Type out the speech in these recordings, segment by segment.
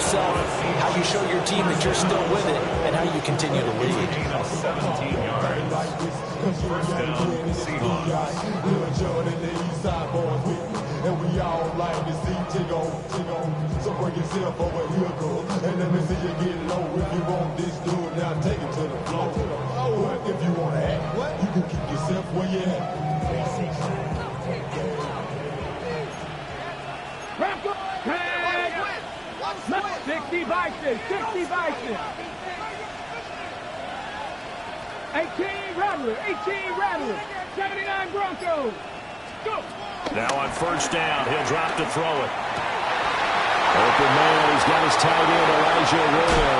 yourself, how you show your team that you're still with it, and how you continue to lead. 17 yards. First down, Seahawks. And we all like to see Chigo. So bring yourself over here, girl. And let me see you get low. If you want this dude, now take it to the floor. But if you want to act, you can keep yourself where you at. 60 Bison, 60 Bison. 18 Rattler, 79 Broncos. Go. Now on first down, he'll drop to throw it. Open man, he's got his tight end, Elijah Arroyo.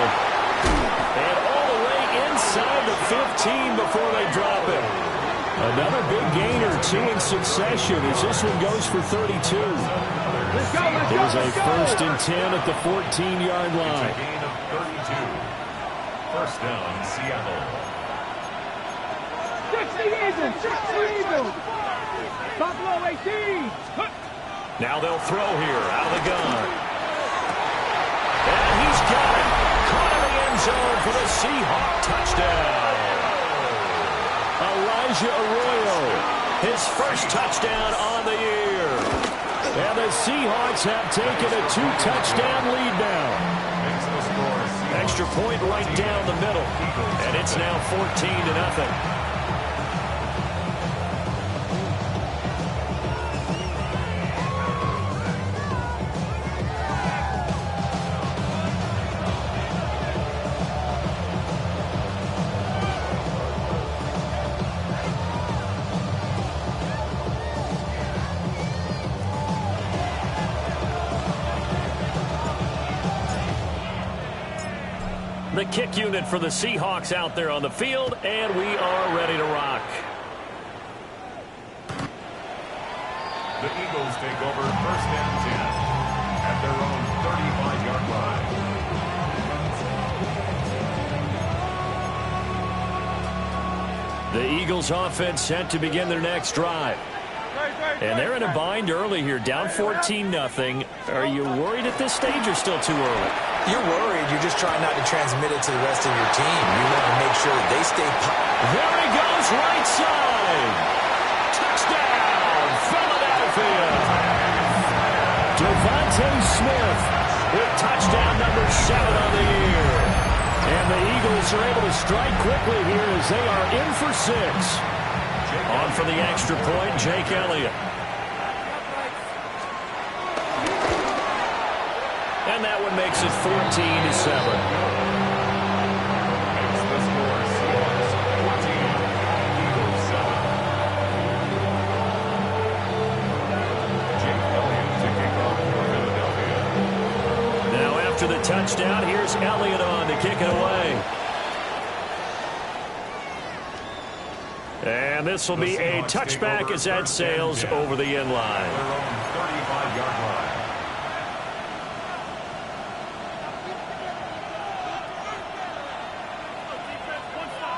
And all the way inside the 15 before they drop it. Another big gainer, 2 in succession as this one goes for 32. It was a first and 10 at the 14-yard line. A gain of 32. First down, Seattle. 60 Eagles. Buffalo 18. Now they'll throw here out of the gun. And he's got it. Caught in the end zone for the Seahawk touchdown. Elijah Arroyo, his first touchdown on the year. And the Seahawks have taken a 2-touchdown lead now. Extra point right down the middle. And it's now 14-0. The kick unit for the Seahawks out there on the field, and we are ready to rock. The Eagles take over first and 10 at their own 35-yard line. The Eagles offense set to begin their next drive. And they're in a bind early here, down 14-0. Are you worried at this stage or still too early? You're worried. You're just trying not to transmit it to the rest of your team. You want to make sure that they stay. There he goes, right side. Touchdown, Philadelphia. Devontae Smith with touchdown number 7 on the year. And the Eagles are able to strike quickly here as they are in for 6. On for the extra point, Jake Elliott. And that one makes it 14-7. Makes the score Seahawks 14, Eagles 7. Jake Elliott to kick off for Philadelphia. Now after the touchdown, here's Elliott on to kick it away. And this will be a touchback as that sails over the end line. Their own 35-yard line.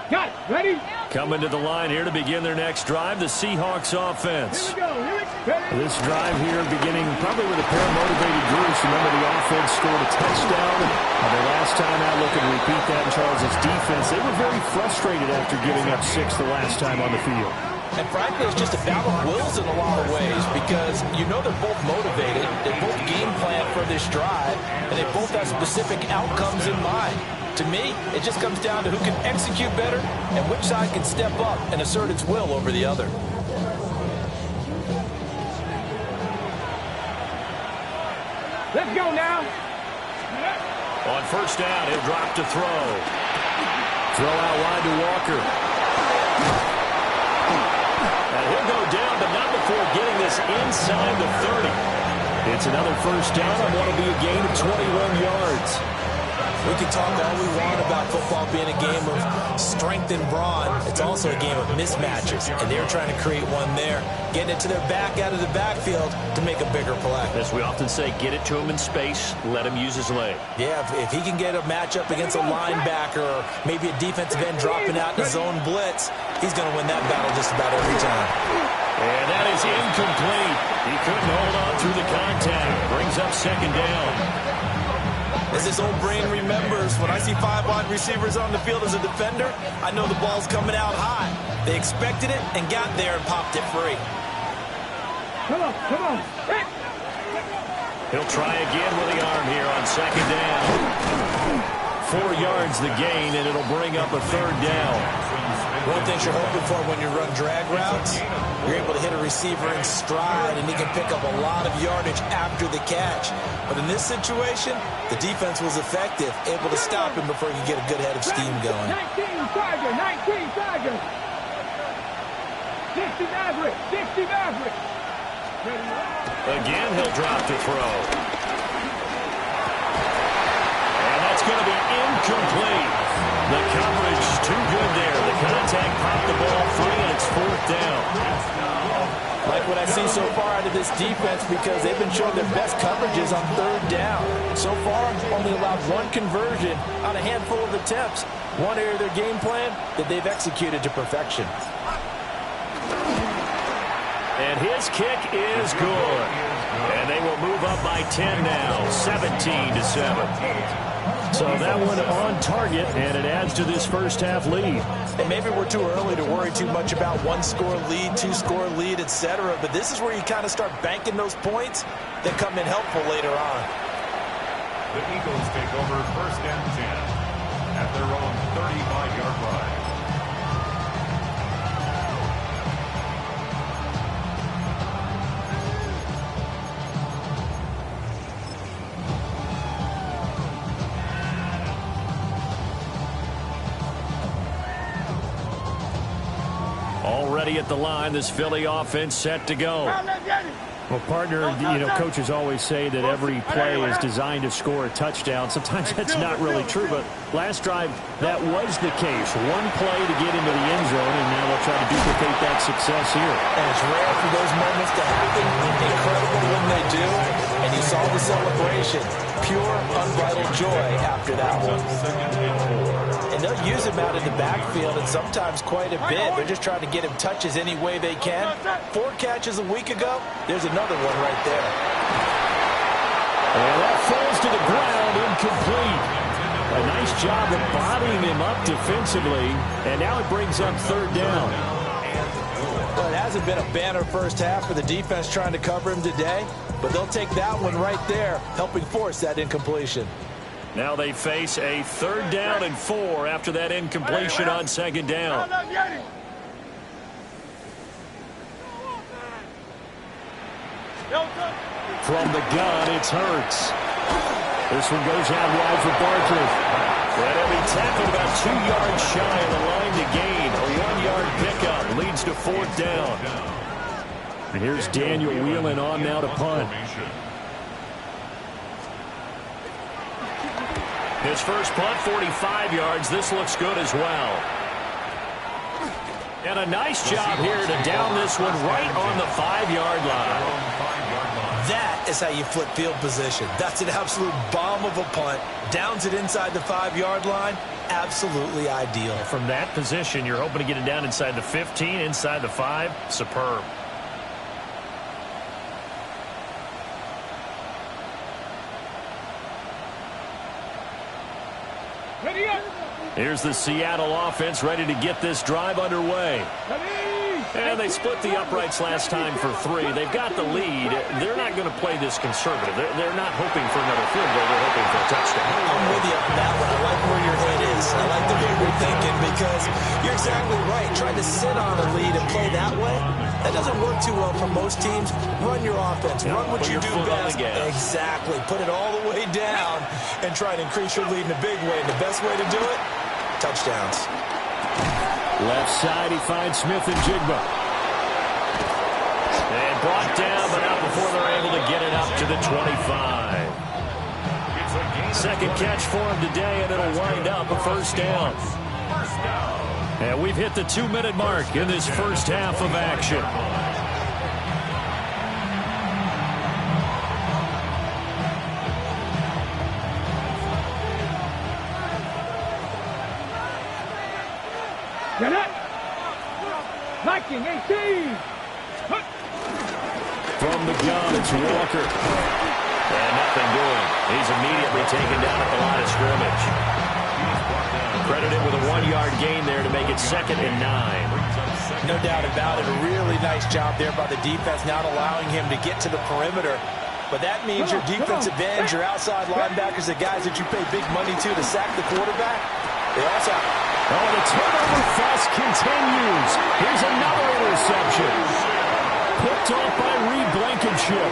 Got it. Ready? Coming to the line here to begin their next drive, the Seahawks offense. Here we go. This drive here beginning probably with a pair of motivated groups. Remember, the offense scored a touchdown. The last time out, look and repeat that in Charles' defense. They were very frustrated after giving up 6 the last time on the field. And frankly, it's just a battle of wills in a lot of ways because you know they're both motivated. They both game plan for this drive, and they both have specific outcomes in mind. To me, it just comes down to who can execute better and which side can step up and assert its will over the other. Let's go now. On first down, he'll drop to throw. Throw out wide to Walker. And he'll go down, but not before getting this inside the 30. It's another first down on what will be a gain of 21 yards. We can talk all we want about football being a game of strength and brawn. It's also a game of mismatches, and they're trying to create one there, getting it to their back out of the backfield to make a bigger play. As we often say, get it to him in space, let him use his leg. Yeah, if he can get a matchup against a linebacker or maybe a defensive end dropping out in a zone blitz, he's going to win that battle just about every time. And that is incomplete. He couldn't hold on through the contact. Brings up second down. As this old brain remembers, when I see 5 wide receivers on the field as a defender, I know the ball's coming out high. They expected it and got there and popped it free. Come on, come on. Hey. He'll try again with the arm here on second down. 4 yards the gain, and it'll bring up a third down. One thing you're hoping for when you run drag routes, you're able to hit a receiver in stride, and he can pick up a lot of yardage after the catch. But in this situation, the defense was effective, able to stop him before he could get a good head of steam going. 19 Tiger, 19 Tiger. 60 Maverick, 60 Maverick. Again, he'll drop to throw. And that's going to be incomplete. The coverage too good there. The contact popped the ball free, and it's 4th down. Like what I see so far out of this defense, because they've been showing their best coverages on 3rd down. So far, only allowed 1 conversion on a handful of attempts. One area of their game plan that they've executed to perfection. And his kick is good. And they will move up by 10 now, 17-7. So that one on target, and it adds to this first half lead. And maybe we're too early to worry too much about 1-score lead, 2-score lead, etc. But this is where you kind of start banking those points that come in helpful later on. The Eagles take over 1st and 10 at their own 35-yard line. Already at the line, this Philly offense set to go. Well, partner, coaches always say that every play is designed to score a touchdown. Sometimes that's not really true, but last drive, that was the case. One play to get into the end zone, and now they'll try to duplicate that success here. And it's rare for those moments to happen. Incredible when they do. And you saw the celebration. Pure, unbridled joy after that one. And they'll use him out in the backfield, and sometimes quite a bit. They're just trying to get him touches any way they can. 4 catches a week ago. There's another one right there. And that falls to the ground, incomplete. A nice job of bodying him up defensively, and now it brings up 3rd down. Well, it hasn't been a banner first half for the defense trying to cover him today, but they'll take that one right there, helping force that incompletion. Now they face a 3rd down and 4 after that incompletion on 2nd down. From the gun, it's Hurts. This one goes out wide for Barkley. And he'll be tackled about 2 yards shy of the line to gain. A 1-yard pickup leads to 4th down. And here's Daniel Whelan on now to punt. His first punt, 45 yards. This looks good as well. And a nice job here to down this one right on the 5-yard line. That is how you flip field position. That's an absolute bomb of a punt. Downs it inside the 5-yard line. Absolutely ideal. From that position, you're hoping to get it down inside the 15, inside the 5. Superb. Ready up. Here's the Seattle offense ready to get this drive underway. And they split the uprights last time for 3. They've got the lead. They're not going to play this conservative. They're not hoping for another field goal. They're hoping for a touchdown. I'm with you on that one. I like where your head is. I like the way we're thinking, because you're exactly right. Trying to sit on a lead and play that way, that doesn't work too well for most teams. Run your offense. Run what you do best. Exactly. Put it all the way down and try to increase your lead in a big way. And the best way to do it, touchdowns. Left side, he finds Smith and Jigba. And brought down, but not before they're able to get it up to the 25. Second catch for him today, and it'll wind up a 1st down. And we've hit the 2-minute mark in this first half of action. Get it. Viking 18. From the gun, it's Walker. And nothing doing. He's immediately taken down at the line of scrimmage. Credited with a 1-yard gain there to make it 2nd and 9. No doubt about it. A really nice job there by the defense, not allowing him to get to the perimeter. But that means your defensive ends, your outside linebackers, the guys that you pay big money to sack the quarterback, they also... Oh, the turnover fest continues. Here's another interception. Picked off by Reed Blankenship.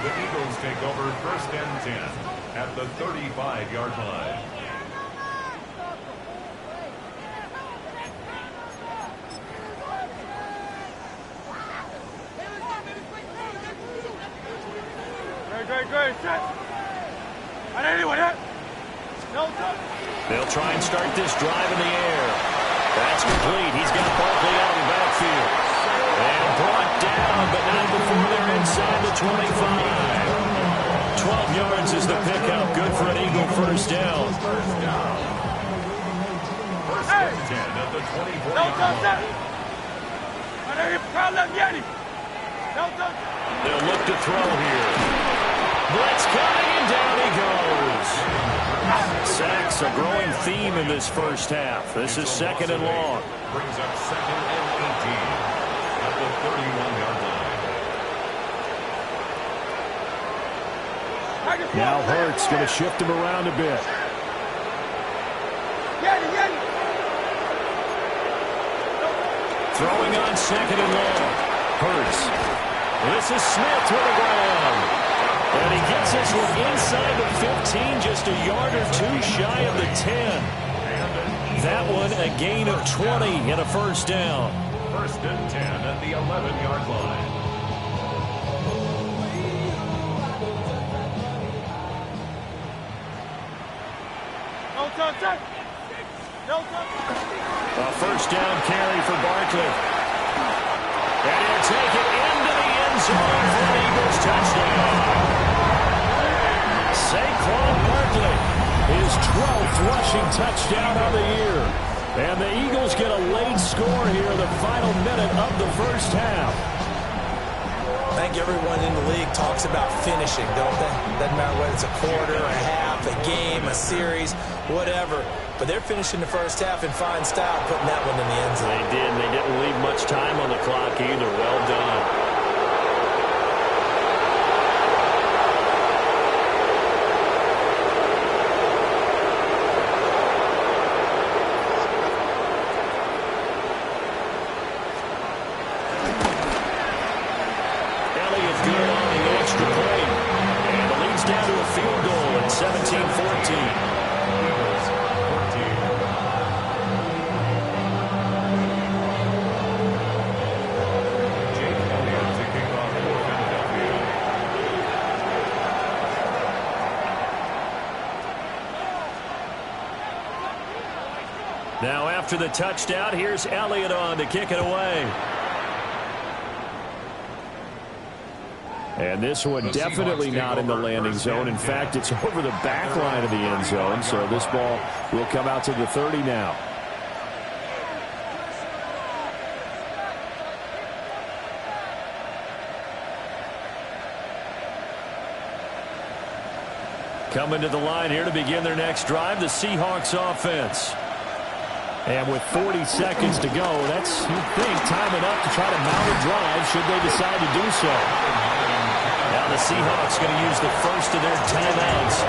The Eagles take over 1st and 10 at the 35-yard line. They'll try and start this drive in the air. That's complete. He's got Barkley out of the backfield. And brought down, but not before they're inside the 25. 12 yards is the pickup. Good for an Eagle first down. First and 10 at the 24-yard line. They'll look to throw here. Blitz coming, and down he goes. Sacks, a growing theme in this first half. This is 2nd and long. Brings up 2nd and 18 at the 31-yard line. Now Hurts going to shift him around a bit. Throwing on 2nd and long. Hurts. This is Smith to the ground. And he gets this one inside the 15, just a yard or two shy of the 10. That one a gain of 20 and a first down. 1st and 10 at the 11-yard line. A first down carry for Barkley. And he'll take it into the end zone for an Eagles touchdown. Saquon Barkley, his 12th rushing touchdown of the year. And the Eagles get a late score here in the final minute of the first half. I think everyone in the league talks about finishing, don't they? Doesn't matter whether it's a quarter, a half, a game, a series, whatever. But they're finishing the first half in fine style, putting that one in the end zone. They did, and they didn't leave much time on the clock either. Well done. Now after the touchdown, here's Elliott on to kick it away. And this one definitely not in the landing zone. In fact, it's over the back line of the end zone. So this ball will come out to the 30 now. Coming to the line here to begin their next drive, the Seahawks offense. And with 40 seconds to go, that's, you'd think, time enough to try to mount a drive should they decide to do so. Now the Seahawks going to use the first of their timeouts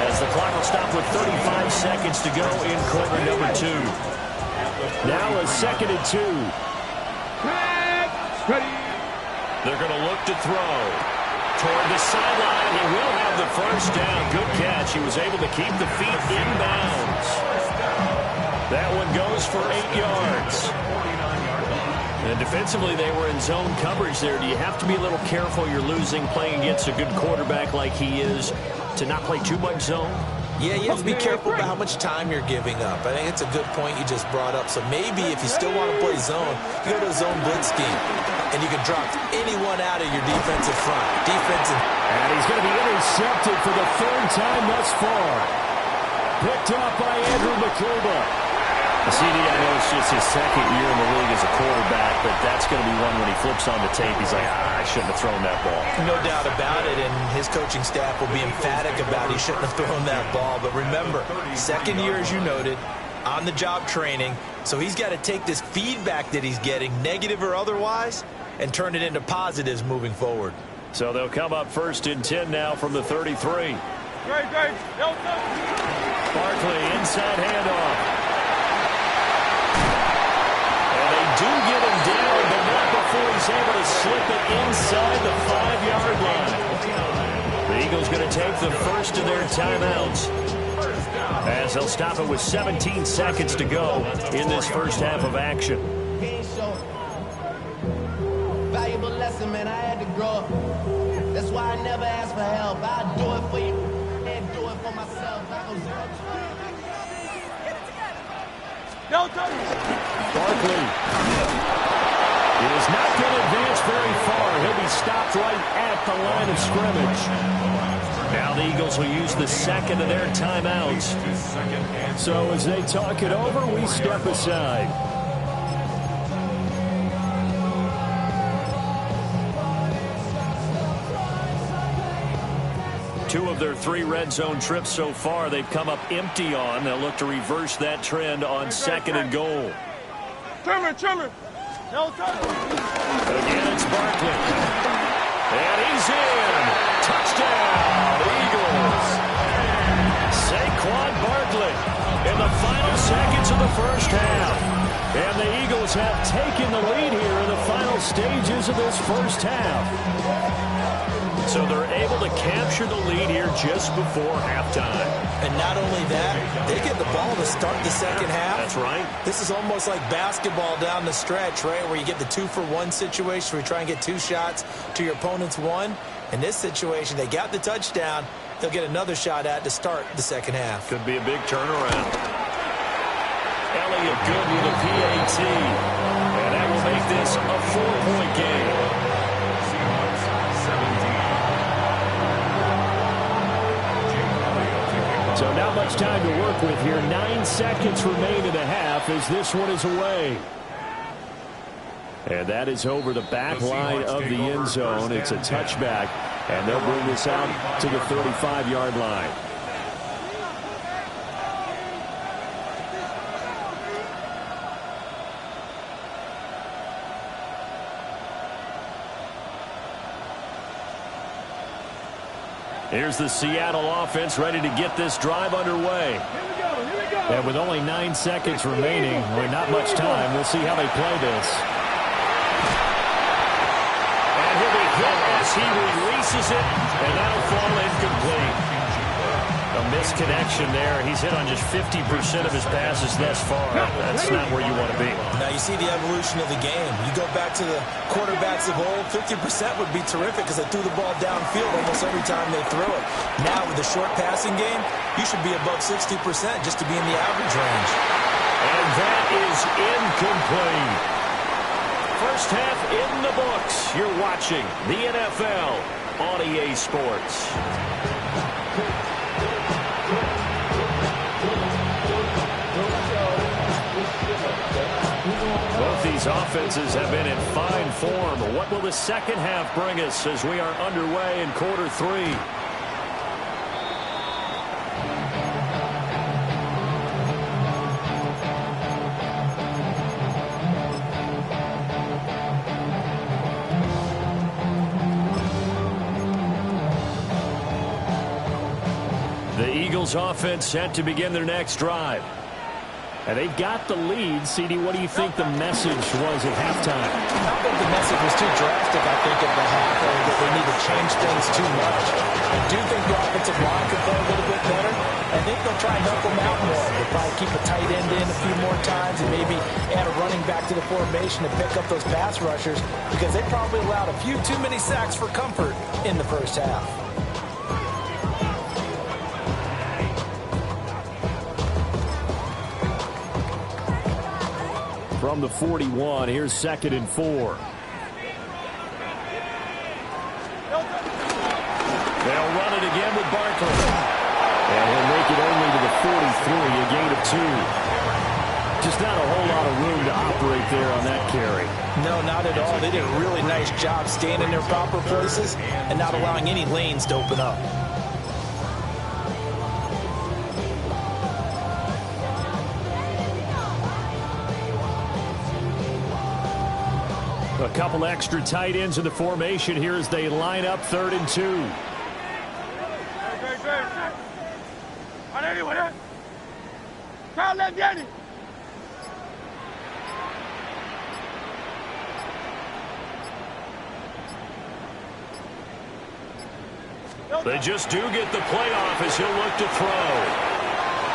as the clock will stop with 35 seconds to go in quarter number 2. Now a 2nd and 2. They're going to look to throw toward the sideline. He will have the first down. Good catch. He was able to keep the feet inbounds. That one goes for 8 yards. And defensively, they were in zone coverage there. Do you have to be a little careful? You're losing playing against a good quarterback like he is to not play too much zone? Yeah, you have to be careful about how much time you're giving up. I think it's a good point you just brought up. So maybe if you still want to play zone, you go to a zone blitz scheme, and you can drop anyone out of your defensive front. And he's going to be intercepted for the third time thus far. Picked off by Andrew McCluba. CD, I know it's just his second year in the league as a quarterback, but that's going to be one when he flips on the tape. He's like, I shouldn't have thrown that ball. No doubt about it, and his coaching staff will be emphatic about he shouldn't have thrown that ball. But remember, second year, as you noted, on-the-job training, so he's got to take this feedback that he's getting, negative or otherwise, and turn it into positives moving forward. So they'll come up 1st and 10 now from the 33. Barkley, inside handoff. Do get him down, but not before he's able to slip it inside the 5-yard line. The Eagles going to take the first of their timeouts, as they'll stop it with 17 seconds to go in this first half of action. Valuable lesson, man. I had to grow up. That's why I never ask for help. I do it for you and do it for myself. Barkley is not going to advance very far. He'll be stopped right at the line of scrimmage. Now the Eagles will use the second of their timeouts. So as they talk it over, we step aside. Two of their 3 red zone trips so far, they've come up empty on. They'll look to reverse that trend on 2nd and goal. Trimmer. No time. Again, it's Barkley. And he's in. Touchdown, Eagles. Saquon Barkley in the final seconds of the first half. And the Eagles have taken the lead here in the final stages of this first half. So they're able to capture the lead here just before halftime. And not only that, they get the ball to start the second half. That's right. This is almost like basketball down the stretch, right, where you get the 2-for-1 situation where you try and get 2 shots to your opponent's 1. In this situation, they got the touchdown. They'll get another shot at to start the second half. Could be a big turnaround. Elliott good with a PAT. And that will make this a 4-point game. So not much time to work with here. 9 seconds remain in the half as this one is away. And that is over the back line of the end zone. It's a touchback, and they'll bring this out to the 35-yard line. Here's the Seattle offense ready to get this drive underway. And with only 9 seconds remaining, with not much time, we'll see how they play this. And he'll be hit as he releases it, and that'll fall incomplete. A misconnection there. He's hit on just 50% of his passes thus far. That's not where you want to be. Now you see the evolution of the game. You go back to the quarterbacks of old, 50% would be terrific because they threw the ball downfield almost every time they threw it. Now with the short passing game, you should be above 60% just to be in the average range. And that is incomplete. First half in the books. You're watching the NFL on EA Sports. Both these offenses have been in fine form. What will the second half bring us as we are underway in quarter 3? The Eagles offense set to begin their next drive. And they've got the lead. CD, what do you think the message was at halftime? I think the message was too drastic, I think, at the half, that they need to change things too much. I do think the offensive line could play a little bit better. I think they'll try and help them out more. They'll probably keep a tight end in a few more times and maybe add a running back to the formation to pick up those pass rushers because they probably allowed a few too many sacks for comfort in the first half. from the 41. Here's 2nd and 4. They'll run it again with Barkley. And he'll make it only to the 43, a gain of 2. Just not a whole lot of room to operate there on that carry. No, not at all. They did a really nice job staying in their proper places and not allowing any lanes to open up. A couple extra tight ends in the formation here as they line up 3rd and 2. They just do get the playoff as he'll look to throw.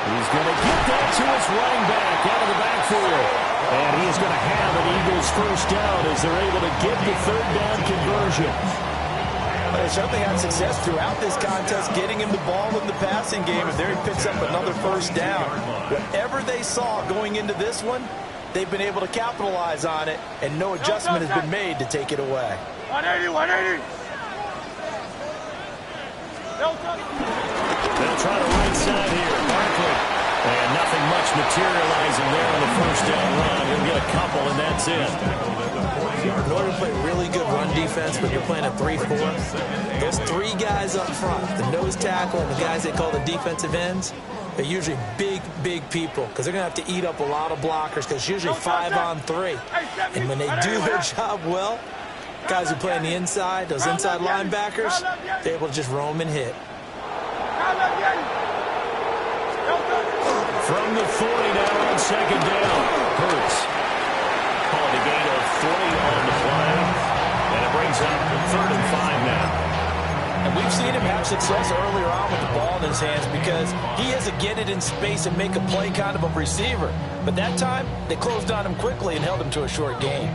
He's going to get that to his running back out of the backfield. And he is going to have an Eagles first down as they're able to get the 3rd down conversion. They certainly had success throughout this contest getting him the ball in the passing game, and there he picks up another first down. Whatever they saw going into this one, they've been able to capitalize on it, and no adjustment has been made to take it away. 180, 180. They'll try the right side here. Barkley. And nothing much materializing there on the first down run. He'll get a couple, and that's it. In order to play really good run defense when you're playing a 3-4, those 3 guys up front, the nose tackle and the guys they call the defensive ends, they're usually big, big people because they're going to have to eat up a lot of blockers because it's usually 5 on 3. And when they do their job well, guys who play on the inside, those inside linebackers, they're able to just roam and hit. From the 40 now on 2nd down. Hurts. Called a gain of 3 on the play. And it brings up 3rd and 5 now. And we've seen him have success earlier on with the ball in his hands because he has to get it in space and make a play kind of a receiver. But that time, they closed on him quickly and held him to a short gain.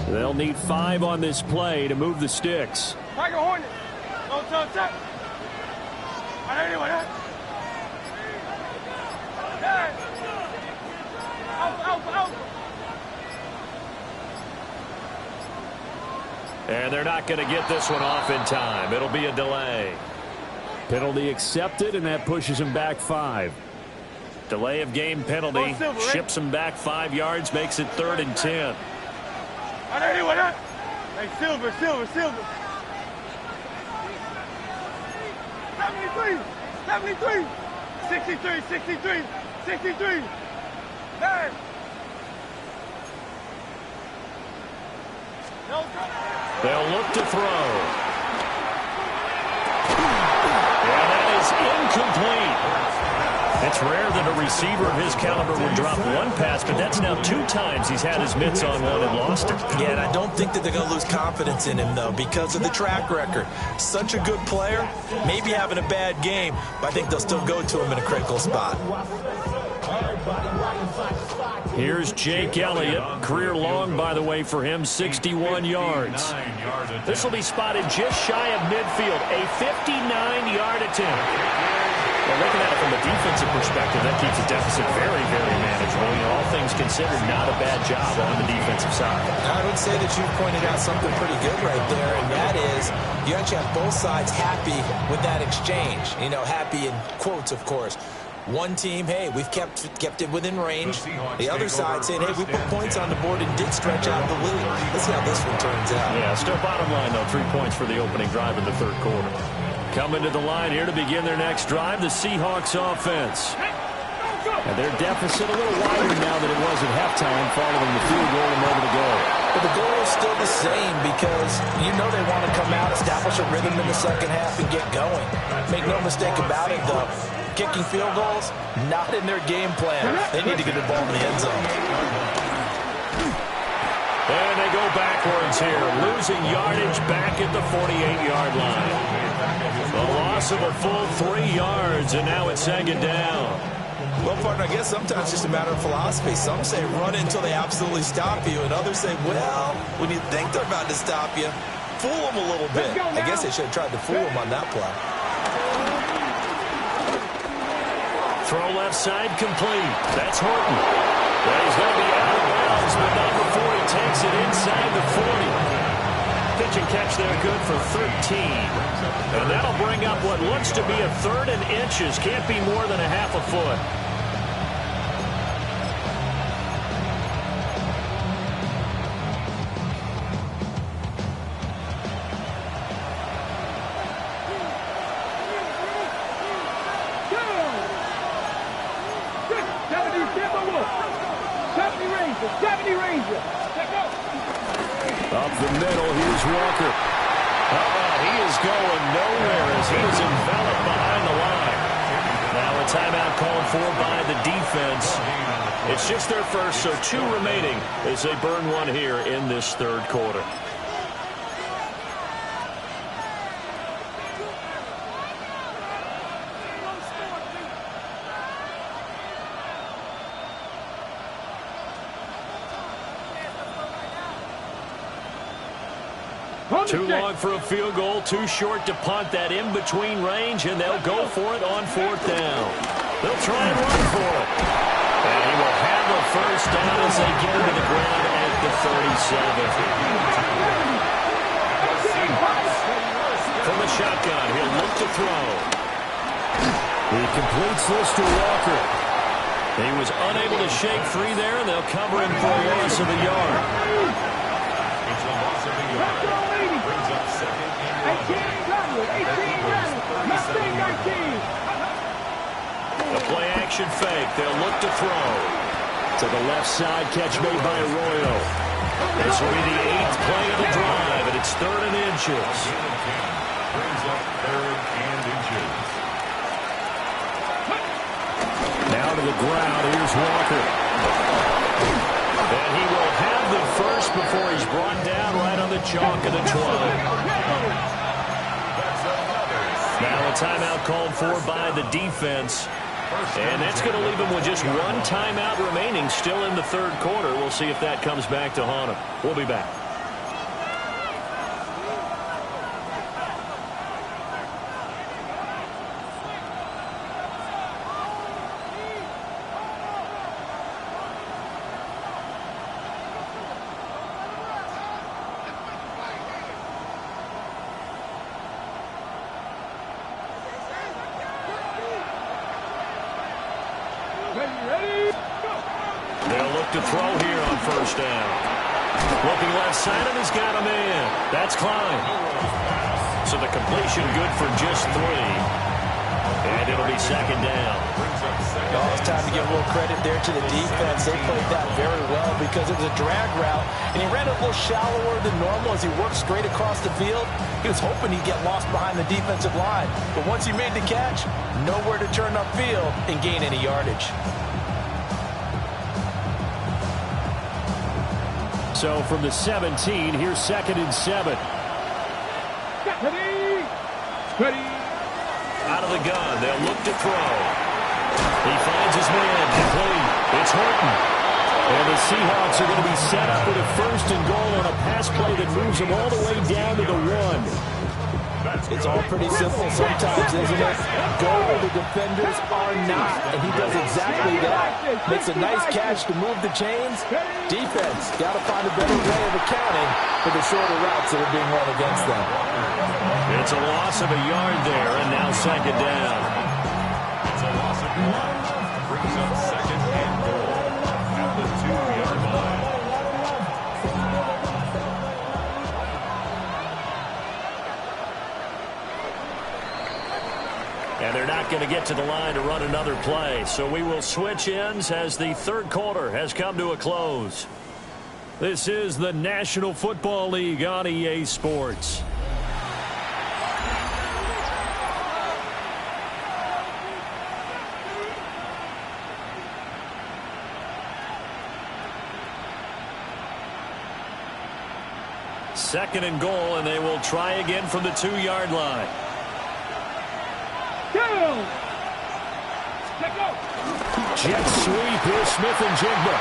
They'll need 5 on this play to move the sticks. Tiger Hornet. No touch. 180, 180. Out. And they're not going to get this one off in time. It'll be a delay. Penalty accepted, and that pushes him back 5. Delay of game penalty. Ships him back 5 yards, makes it 3rd and 10. 180, 180. Hey, silver. 73. 63. Hey. They'll look to throw. And that is incomplete. It's rare that a receiver of his caliber would drop one pass, but that's now 2 times he's had his mitts on one and lost it. Yeah, and I don't think that they're going to lose confidence in him, though, because of the track record. Such a good player, maybe having a bad game, but I think they'll still go to him in a critical spot. Here's Jake Elliott. Career long, by the way, for him, 61 yards. This will be spotted just shy of midfield, a 59-yard attempt. Well, looking at it from a defensive perspective, that keeps the deficit very, very manageable. You know, all things considered, not a bad job on the defensive side. I would say that you've pointed out something pretty good right there, and that is you actually have both sides happy with that exchange. You know, happy in quotes, of course. One team, hey, we've kept it within range. The other side saying, hey, we put points on the board and did stretch out the lead. Let's see how this one turns out. Yeah, still bottom line, though, 3 points for the opening drive in the 3rd quarter. Coming to the line here to begin their next drive, the Seahawks offense. And their deficit a little wider now than it was at halftime following the field goal a moment ago. But the goal is still the same because you know they want to come out, establish a rhythm in the second half, and get going. Make no mistake about it, though. Kicking field goals, not in their game plan. They need to get the ball in the end zone. And they go backwards here, losing yardage back at the 48-yard line. A loss of a full 3 yards, and now it's 2nd down. Well, partner, I guess sometimes it's just a matter of philosophy. Some say run until they absolutely stop you, and others say, well, when you think they're about to stop you, fool him a little bit. I guess they should have tried to fool him on that play. Throw left side complete. That's Horton. Well, he's going to be out of bounds, but not before he takes it inside the 40. Pitch and catch there good for 13. And that'll bring up what looks to be a 3rd and inches. Can't be more than a half a foot. Up the middle, here's Walker. He is going nowhere as he is enveloped behind the line. Now a timeout called for by the defense. It's just their first, so 2 remaining as they burn one here in this 3rd quarter. Too long for a field goal, too short to punt that in-between range, and they'll go for it on 4th down. They'll try and run for it. And he will have a first down as they get him to the ground at the 37. From the shotgun, he'll look to throw. He completes this to Walker. He was unable to shake free there, and they'll cover him for a loss of a yard. It's a loss of a yard. Brings up 2nd and 18. A play action fake. They'll look to throw. To the left side, catch made by Arroyo. This will be the 8th play of the drive, and it's 3rd and inches. Brings up 3rd and inches. Now to the ground, here's Walker. And he will have the first before he's brought down right on the chalk of the 12. Now a timeout called for by the defense. And that's going to leave him with just 1 timeout remaining still in the 3rd quarter. We'll see if that comes back to haunt him. We'll be back. They'll look to throw here on 1st down. Looking left side, and he's got a man. That's Klein. So the completion good for just 3. And it'll be 2nd down. Oh, it's time to give a little credit there to the defense. They played that very well because it was a drag route, and he ran a little shallower than normal as he worked straight across the field. He was hoping he'd get lost behind the defensive line. But once he made the catch, nowhere to turn upfield and gain any yardage. So from the 17, here's 2nd and 7. Out of the gun, they'll look to throw. He finds his man, complete. It's Horton. And the Seahawks are going to be set up with a 1st and goal on a pass play that moves them all the way down to the 1. It's all pretty simple sometimes, isn't it? Go where the defenders are not, and he does exactly that. Makes a nice catch to move the chains. Defense, got to find a better way of accounting for the shorter routes that are being run against them. It's a loss of a yard there, and now 2nd down. It's a loss of 1. Brings up 2nd and goal at the 2-yard line. And they're not going to get to the line to run another play. So we will switch ends as the 3rd quarter has come to a close. This is the National Football League on EA Sports. Second and goal, and they will try again from the 2-yard line. Let's go. Jet sweep. Here's Smith and Jigba.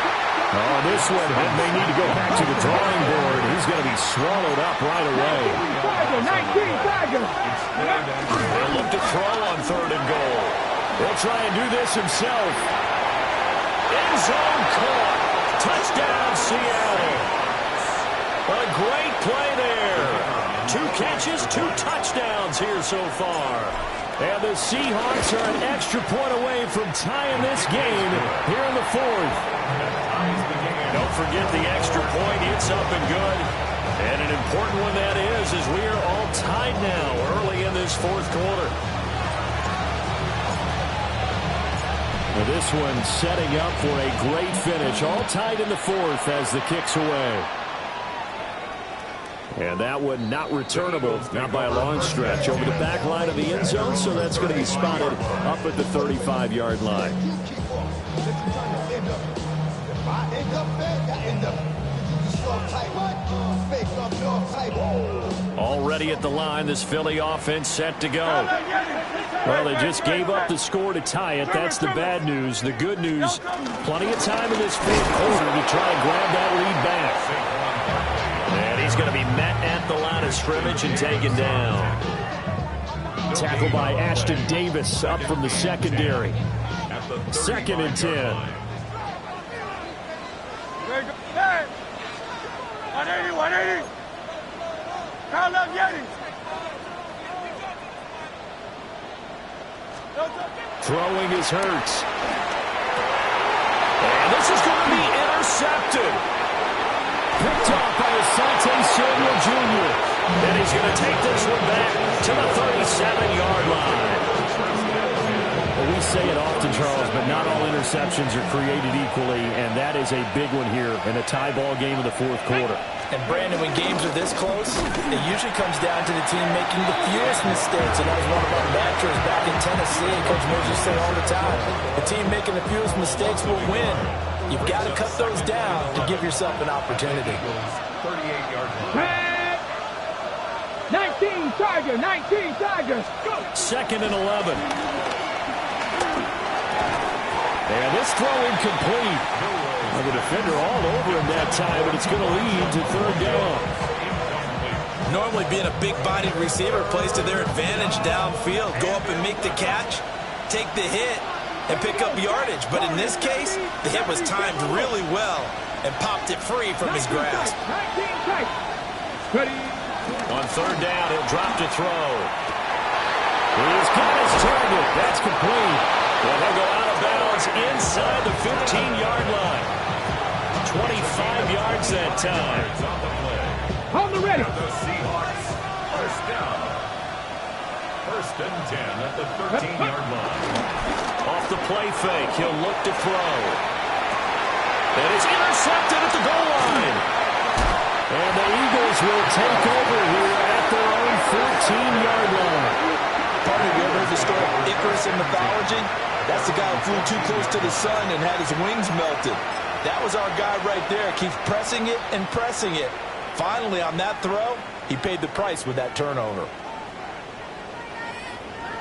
Oh, this one may need to go back to the drawing board. He's going to be swallowed up right away. They'll look to throw on 3rd and goal. He'll try and do this himself. End zone caught. Touchdown, Seattle. A great play there. 2 catches, 2 touchdowns here so far. And the Seahawks are an extra point away from tying this game here in the 4th. Don't forget the extra point. It's up and good. And an important one that is, as we are all tied now early in this 4th quarter. Now this one setting up for a great finish. All tied in the 4th as the kick's away. And that one not returnable, not by a long stretch, over the back line of the end zone, so that's going to be spotted up at the 35-yard line. Already at the line, this Philly offense set to go. Well, they just gave up the score to tie it. That's the bad news. The good news, plenty of time in this 4th quarter to try and grab that lead back. And he's going to be met at the line of scrimmage and taken down. Tackled by Ashton Davis up from the secondary. 2nd and 10. 180. Count up, Yeti. Throwing is Hurts. And this is going to be intercepted. Picked off by Asante Samuel Jr. And he's going to take this one back to the 37-yard line. Well, we say it often, Charles, but not all interceptions are created equally, and that is a big one here in a tie ball game in the 4th quarter. And, Brandon, when games are this close, it usually comes down to the team making the fewest mistakes. And that was one of our mantras back in Tennessee. Coach Moses said all the time, the team making the fewest mistakes will win. You've got to cut those down to give yourself an opportunity. 38-yard line. 19 Tigers. Go. 2nd and 11. And this throw incomplete. Well, the defender all over him that time, but it's going to lead to 3rd down. Normally being a big-bodied receiver plays to their advantage downfield. Go up and make the catch, take the hit, and pick up yardage. But in this case, the hit was timed really well and popped it free from his grasp. On 3rd down, he'll drop to throw. He's got his target. That's complete. Well, he'll go out of bounds inside the 15-yard line. 25 yards that time. On the ready. The Seahawks, 1st down. 1st and 10 at the 13-yard line. Off the play fake, he'll look to throw. That is intercepted at the goal line. And the Eagles will take over here at their own 14-yard line. Partner, you ever heard the story of Icarus in mythology? That's the guy who flew too close to the sun and had his wings melted. That was our guy right there. Keeps pressing it and pressing it. Finally, on that throw, he paid the price with that turnover.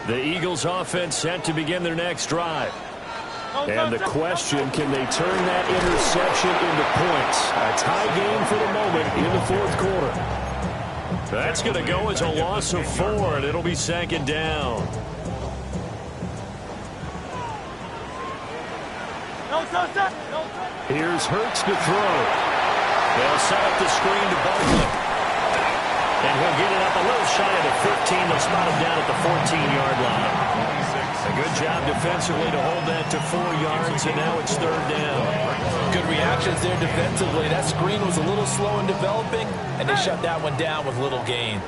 The Eagles offense set to begin their next drive. And the question, can they turn that interception into points? A tie game for the moment in the 4th quarter. That's going to go as a loss of 4, and it'll be 2nd down. Here's Hurts to throw. They'll set up the screen to Barkley. And he'll get it up a little shy of the 15. They'll spot him down at the 14-yard line. A good job defensively to hold that to 4 yards, and now it's 3rd down. Good reactions there defensively. That screen was a little slow in developing, and they shut that one down with little gain.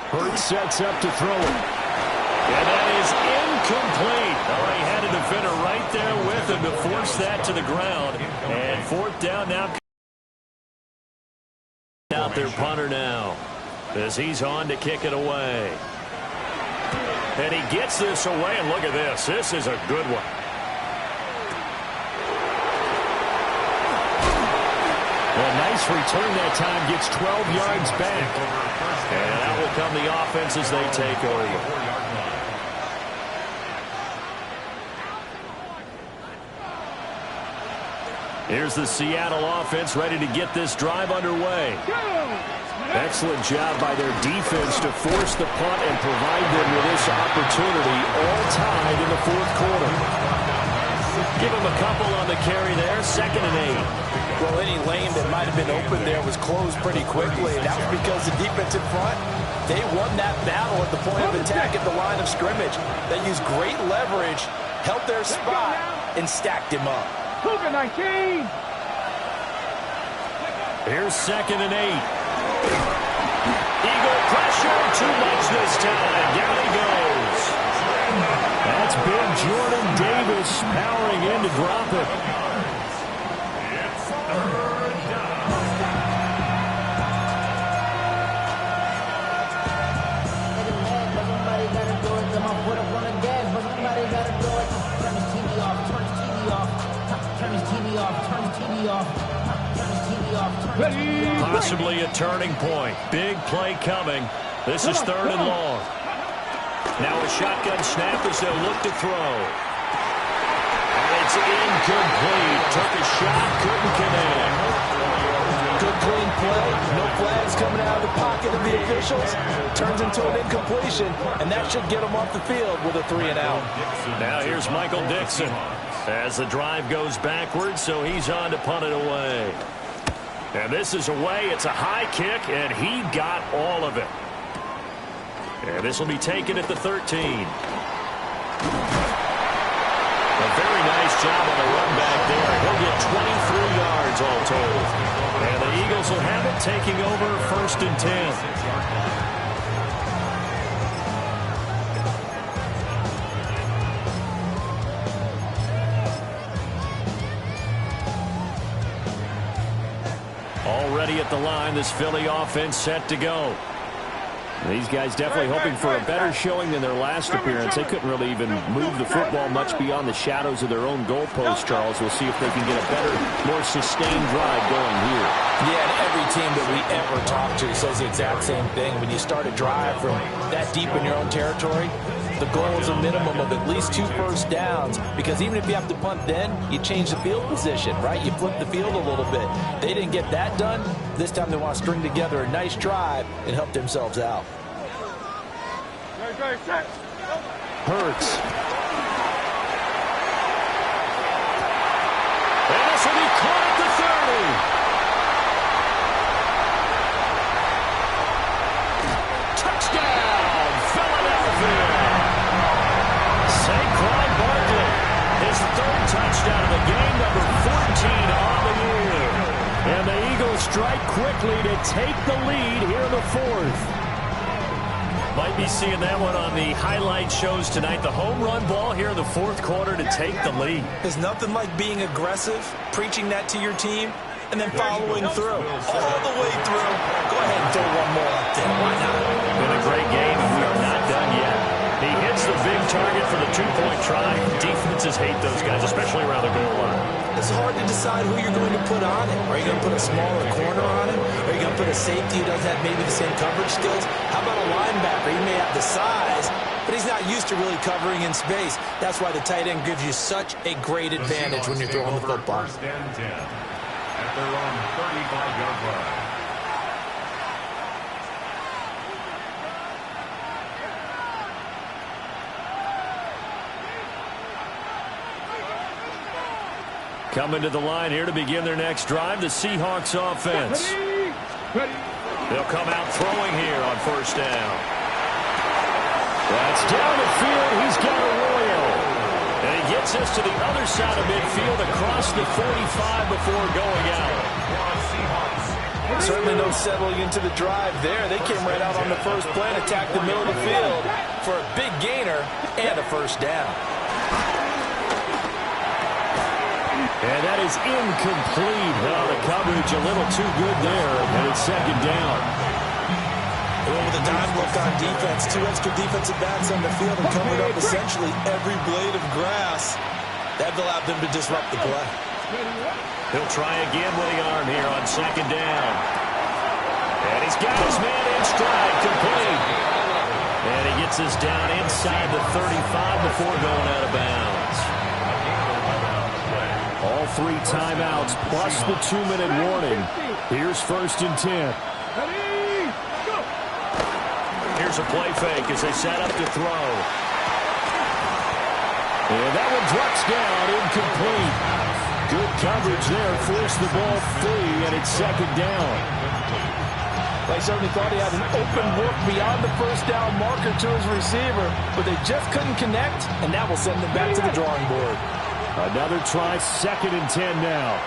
Hurts sets up to throw it. And that is incomplete. Oh, he had a defender right there with him to force that to the ground. And 4th down now. Out their punter now as he's on to kick it away. And he gets this away, and look at this. This is a good one. Well, nice return that time. Gets 12 yards back. And that will come the offense as they take over. Here's the Seattle offense ready to get this drive underway. Excellent job by their defense to force the punt and provide them with this opportunity, all tied in the fourth quarter. Give them a couple on the carry there, 2nd and 8. Well, any lane that might have been open there was closed pretty quickly, and that was because the defense in front, they won that battle at the point of attack at the line of scrimmage. They used great leverage, held their spot, and stacked him up. Cougar 19. Here's 2nd and 8. Eagle pressure, too much this time. Down he goes. That's big Jordan Davis powering in to drop it. It's 3rd down. Somebody gotta do it. Got my foot up on the gas, but somebody gotta do it. Turn his TV off. Turn his TV off. Turn his TV off. Turn his TV off. Turn his TV off. Possibly a turning point. Big play coming. This is 3rd and long. Now a shotgun snap as they'll look to throw. And it's incomplete. Took a shot, couldn't connect. Good clean play. No flags coming out of the pocket of the officials. Turns into an incompletion, and that should get them off the field with a 3 and out. Now here's Michael Dixon as the drive goes backwards, so he's on to punt it away. And this is away. It's a high kick, and he got all of it. And this will be taken at the 13. A very nice job on the run back there. He'll get 23 yards all told. And the Eagles will have it, taking over 1st and 10. Already at the line, this Philly offense set to go. These guys definitely hoping for a better showing than their last appearance. They couldn't really even move the football much beyond the shadows of their own goalpost, Charles. We'll see if they can get a better, more sustained drive going here. Yeah, and every team that we ever talk to says the exact same thing. When you start a drive from that deep in your own territory, the goal is a minimum of at least 2 first downs, because even if you have to punt then, you change the field position, right? You flip the field a little bit. They didn't get that done. This time they want to string together a nice drive and help themselves out. Hurts. And this will be caught at the 30. Touchdown, Philadelphia. Saquon Barkley, his 3rd touchdown of the game, number 14 on the year. And the Eagles strike quickly to take the lead here in the 4th. Might be seeing that one on the highlight shows tonight. The home run ball here in the 4th quarter to take the lead. There's nothing like being aggressive, preaching that to your team, and then following through. All the way through. Go ahead and throw one more up there. Why not? Been a great game, and we are not done yet. He hits the big target for the 2-point try. Defenses hate those guys, especially around the goal line. It's hard to decide who you're going to put on it. Are you going to put a smaller corner on it? Are you going to put a safety who doesn't have maybe the same coverage skills? How about a linebacker? He may have the size, but he's not used to really covering in space. That's why the tight end gives you such a great advantage when you're throwing the football. 1st and 10 at their own 35-yard line. Coming to the line here to begin their next drive, the Seahawks offense. They'll come out throwing here on 1st down. That's down the field. He's got a Royal. And he gets us to the other side of midfield across the 45 before going out. Certainly no settling into the drive there. They came right out on the first play and attacked the middle of the field for a big gainer and a 1st down. And that is incomplete. Well, the coverage a little too good there, and it's 2nd down. They went with a dime look on defense. 2 extra defensive backs on the field and covered up essentially every blade of grass. That allowed them to disrupt the play. He'll try again with the arm here on 2nd down. And he's got his man in stride, complete. And he gets us down inside the 35 before going out of bounds. All 3 timeouts plus the 2-minute warning. Here's 1st and 10. Here's a play fake as they set up to throw. And that one drops down, incomplete. Good coverage there, forced the ball free, and it's 2nd down. They certainly thought he had an open look beyond the 1st down marker to his receiver, but they just couldn't connect, and that will send them back to the drawing board. Another try, 2nd and 10 now.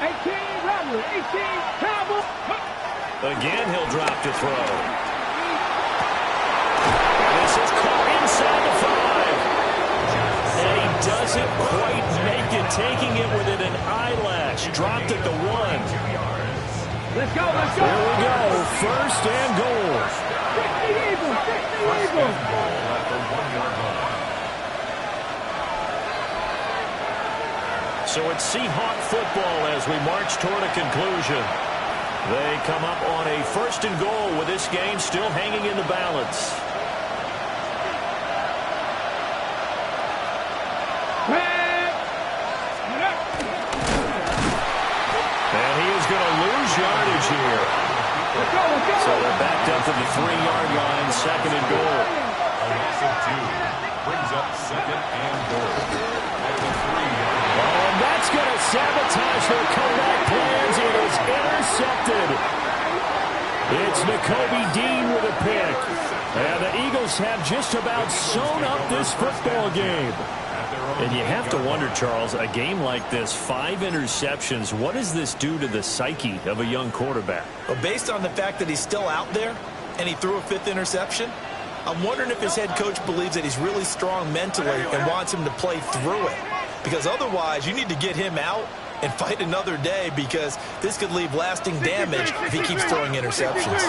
18, Robert, 18, Cowboy. Again, he'll drop to throw. This is caught inside the 5. And he doesn't quite make it, taking it within an eyelash. Dropped at the 1. Let's go, let's go. Here we go, 1st and goal. 60 Eagles, 60 Eagles. So it's Seahawk football as we march toward a conclusion. They come up on a 1st and goal with this game still hanging in the balance. And he is going to lose yardage here. So they're backed up to the 3-yard line, 2nd and goal. A loss of 2 brings up 2nd and goal. At the 3-yard line. Oh, and that's going to sabotage their comeback plans. It is intercepted. It's Nakobe Dean with a pick. And the Eagles have just about sewn up this football game. And you have to wonder, Charles, a game like this, 5 interceptions, what does this do to the psyche of a young quarterback? Well, based on the fact that he's still out there and he threw a 5th interception, I'm wondering if his head coach believes that he's really strong mentally and wants him to play through it. Because otherwise, you need to get him out and fight another day, because this could leave lasting damage if he keeps throwing interceptions.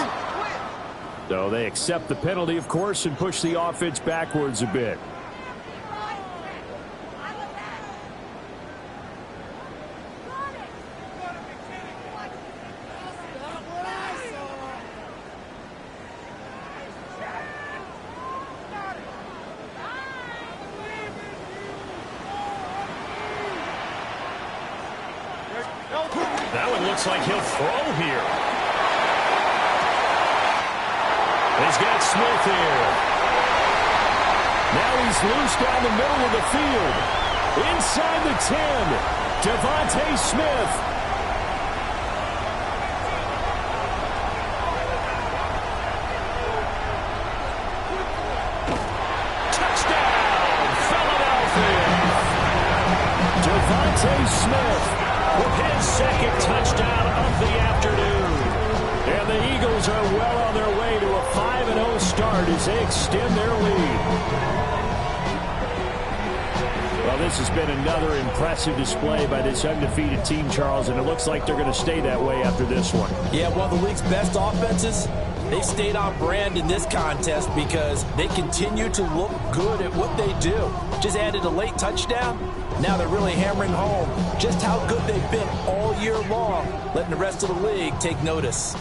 So they accept the penalty, of course, and push the offense backwards a bit. That one looks like he'll throw here. He's got Smith here. Now he's loose down the middle of the field. Inside the 10, Devontae Smith. Touchdown, Philadelphia. Devontae Smith with his 2nd touchdown of the afternoon. And the Eagles are well on their way to a 5-0 start as they extend their lead. Well, this has been another impressive display by this undefeated team, Charles, and it looks like they're going to stay that way after this one. Yeah, one of the league's best offenses. They stayed on brand in this contest because they continue to look good at what they do. Just added a late touchdown. Now they're really hammering home just how good they've been all year long, letting the rest of the league take notice.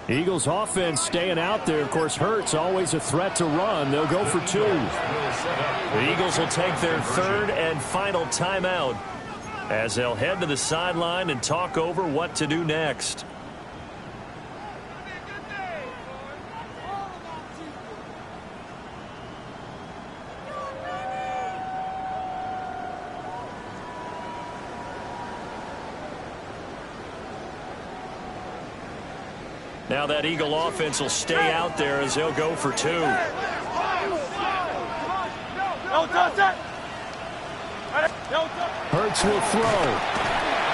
Eagles offense staying out there. Of course, Hurts always a threat to run. They'll go for 2. The Eagles will take their 3rd and final timeout as they'll head to the sideline and talk over what to do next. Now that Eagle offense will stay out there as they'll go for 2. Hurts will throw.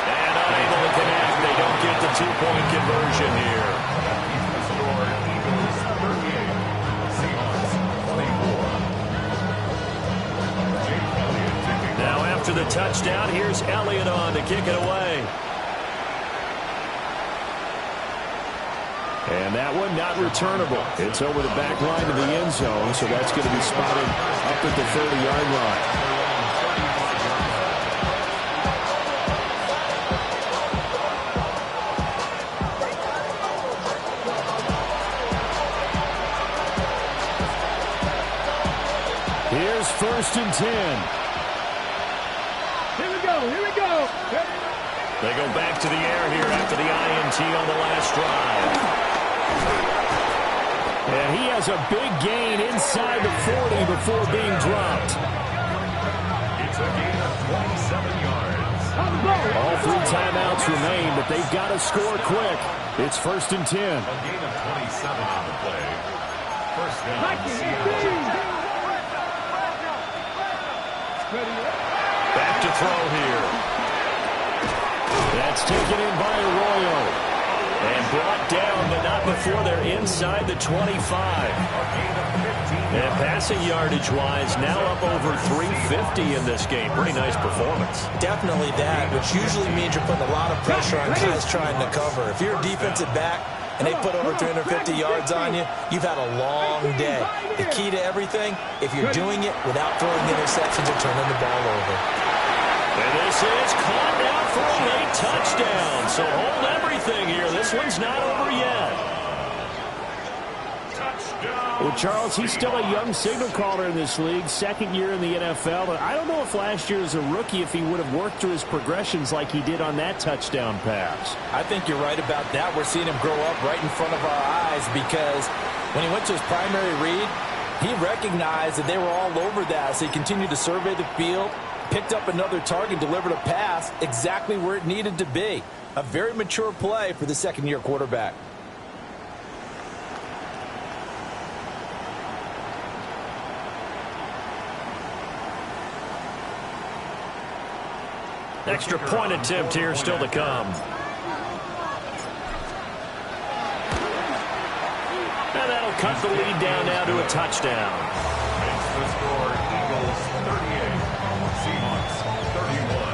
And unable to connect. They don't get the 2-point conversion here. Now after the touchdown, here's Elliott on to kick it away. And that one not returnable. It's over the back line of the end zone, so that's going to be spotted up at the 30-yard line. Here's 1st and 10. Here we go. Here we go. They go back to the air here after the INT on the last drive. And he has a big gain inside the 40 before being dropped. It's a gain of 27 yards. All 3 timeouts remain, but they've got to score quick. It's 1st and 10. A gain of 27 on the play. First down, Seattle. Back to throw here. That's taken in by Arroyo. And brought down, but not before they're inside the 25. And passing yardage-wise, now up over 350 in this game. Pretty nice performance. Definitely that, which usually means you're putting a lot of pressure on guys trying to cover. If you're a defensive back and they put over 350 yards on you, you've had a long day. The key to everything, if you're doing it without throwing interceptions or turning the ball over. And this is caught now for a late touchdown. So hold everything here. This one's not over yet. Touchdown. Well, Charles, he's still a young signal caller in this league, 2nd year in the NFL. But I don't know if last year as a rookie, if he would have worked through his progressions like he did on that touchdown pass. I think you're right about that. We're seeing him grow up right in front of our eyes because when he went to his primary read, he recognized that they were all over that. So he continued to survey the field, picked up another target, delivered a pass exactly where it needed to be. A very mature play for the 2nd-year quarterback. Extra point attempt here still to come. And that'll cut the lead down now to a touchdown. Makes the score Eagles 38, Seahawks 31.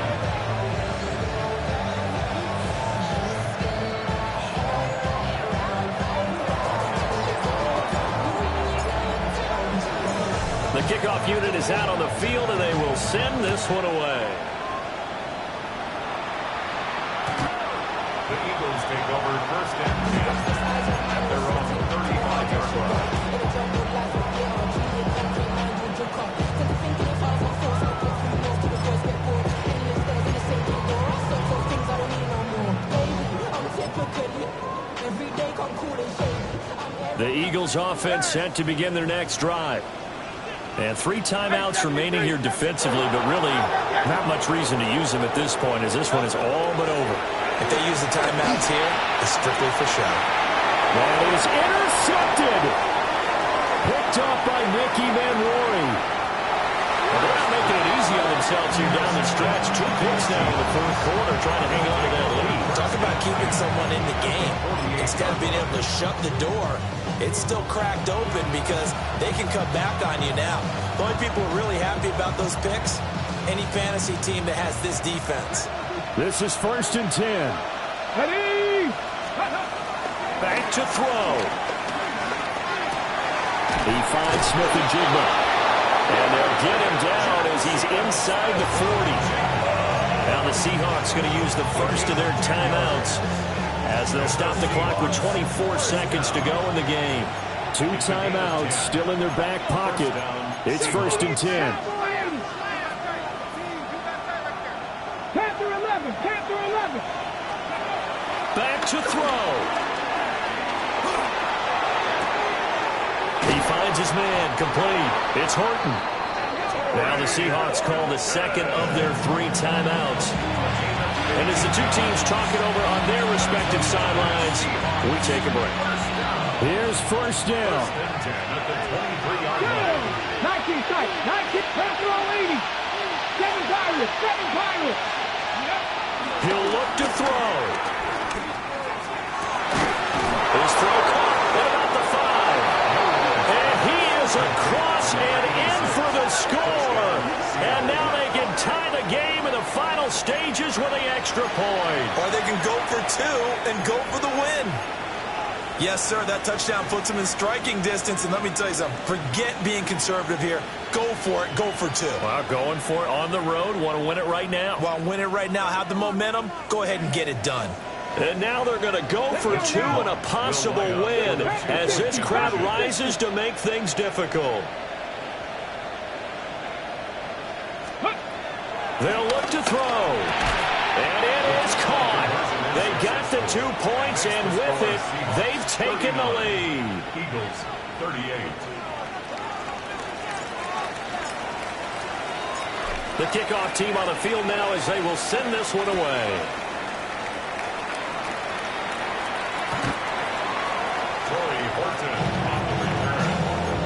The kickoff unit is out on the field, and they will send this one away. The Eagles take over 1st and 10 at their own 35-yard line. The Eagles offense set to begin their next drive. And 3 timeouts remaining here defensively, but really not much reason to use them at this point as this one is all but over. If they use the timeouts here, it's strictly for show. That is intercepted. Picked up by Mickey Van Rory. Well, they're not making it easy on themselves here down the stretch. 2 picks now in the 4th quarter trying to hang on to that lead. Talk about keeping someone in the game. Instead of being able to shut the door, it's still cracked open because they can cut back on you now. The only people who are really happy about those picks, any fantasy team that has this defense. This is 1st and 10. Ready? Back to throw. He finds Smith and Jigma. And they'll get him down as he's inside the 40. Now the Seahawks going to use the first of their timeouts as they'll stop the clock with 24 seconds to go in the game. 2 timeouts still in their back pocket. It's 1st and 10. 10 through 11. 10 through 11. Back to throw. He finds his man complete. It's Horton. Now the Seahawks call the second of their 3 timeouts. And as the 2 teams talk it over on their respective sidelines, we take a break. Here's 1st down. 19 sight. 19. Pass throw 80. 7 pirates. 7 pirates. He'll look to throw. His throw caught at about the 5. And he is across and in for the score. And now they can tie the game in the final stages with the extra point. Or they can go for 2 and go for the win. Yes, sir, that touchdown puts them in striking distance. And let me tell you something, forget being conservative here. Go for it, go for 2. Well, going for it on the road. Want to win it right now? Well, win it right now, have the momentum, go ahead and get it done. And now they're going to go for 2 and a possible win as this crowd rises to make things difficult. They'll look to throw. And it is caught. They got the 2 points, and with it, they've taken the lead. Eagles 38. The kickoff team on the field now as they will send this one away. Troy Horton on the return.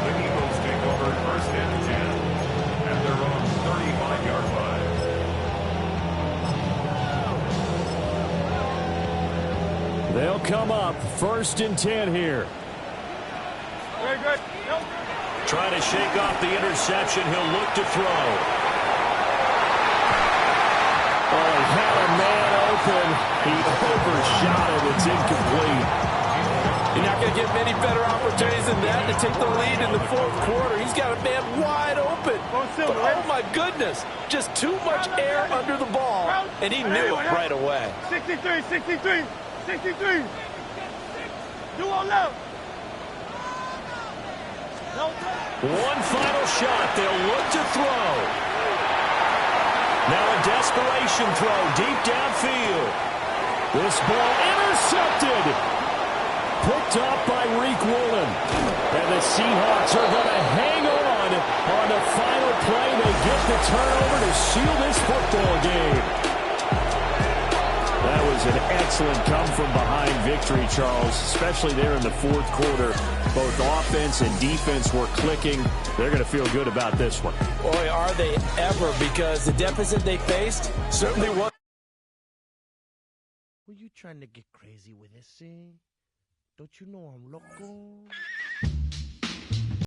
The Eagles take over first and 10 at their own 35-yard line. They'll come up first and 10 here. Very good. Trying to shake off the interception. He'll look to throw. Oh, he had a man open. He overshot it. It's incomplete. You're not going to get many better opportunities than that to take the lead in the fourth quarter. He's got a man wide open. But, oh, my goodness, just too much air under the ball, and he knew it right away. 63, 63, 63. Do on left. One final shot. They'll look to throw. Now a desperation throw deep downfield. This ball intercepted. Picked up by Reek Woolen. And the Seahawks are going to hang on the final play. They get the turnover to seal this football game. That was an excellent come-from-behind victory, Charles, especially there in the fourth quarter. Both offense and defense were clicking. They're going to feel good about this one. Boy, are they ever, because the deficit they faced certainly was. Were you trying to get crazy with this thing? Don't you know I'm loco?